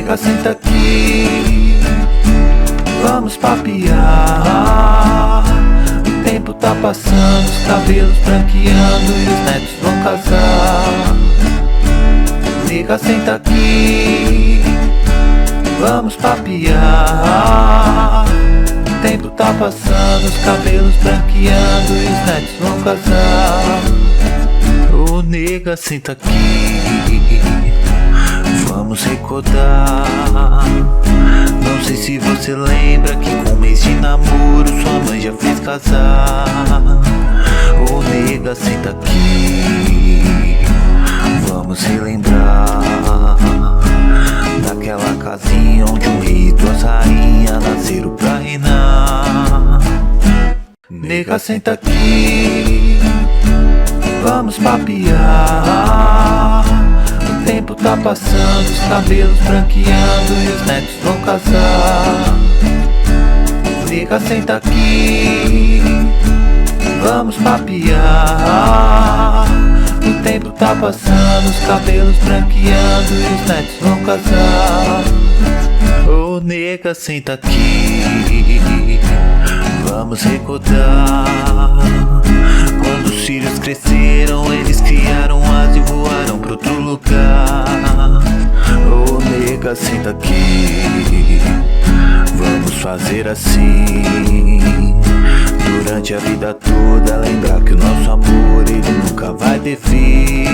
Nega, senta aqui, vamos papear. O tempo tá passando, os cabelos branqueando e os netos vão casar. Nega, senta aqui, vamos papear. O tempo tá passando, os cabelos branqueando e os netos vão casar. Ô nega, senta aqui, vamos recordar. Não sei se você lembra que com um mês de namoro sua mãe já fez casar. Ô nega, senta aqui, vamos relembrar daquela casinha onde um rei e duas rainhas nasceram pra reinar. Nega, senta aqui, vamos papear. O tempo tá passando, os cabelos branqueando e os netos vão casar. Nega, senta aqui, vamos papear. O tempo tá passando, os cabelos branqueando e os netos vão casar. Ô nega, senta aqui, vamos recordar. Quando os filhos cresceram, eles criaram asa e voaram pra outro lugar. Ô nega, senta aqui, vamos fazer assim. Durante a vida toda lembrar que o nosso amor ele nunca vai ter fim.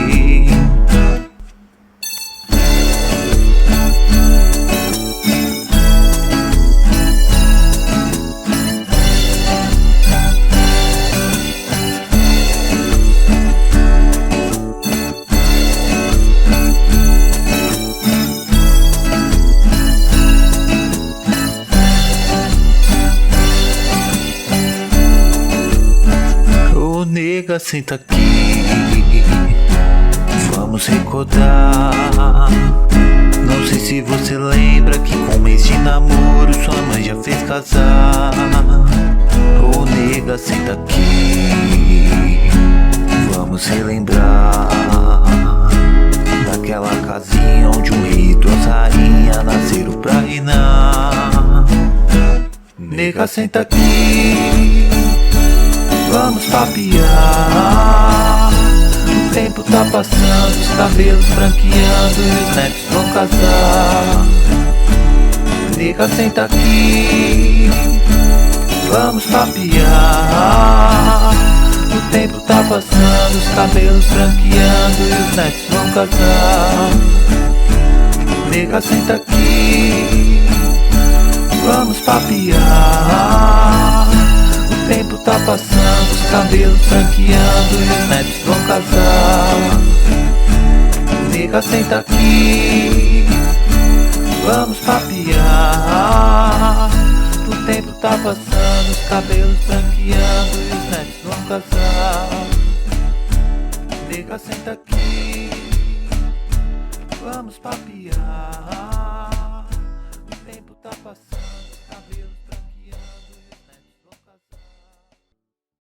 Nega, senta aqui, vamos recordar. Não sei se você lembra que com um mês de namoro sua mãe já fez casar. Ô nega, senta aqui, vamos relembrar daquela casinha onde um rei e duas rainhas nasceram pra reinar. Nega, senta aqui, vamos papear. O tempo tá passando, os cabelos branqueando e os netos vão casar. Nega, senta aqui, vamos papear. O tempo tá passando, os cabelos branqueando e os netos vão casar. Nega, senta aqui, vamos papear. O tempo tá passando, os cabelos branqueando e os netos vão casar. Nega, senta aqui, vamos papear. O tempo tá passando, os cabelos branqueando e os netos vão casar. Nega, senta aqui, vamos papear. O tempo tá passando.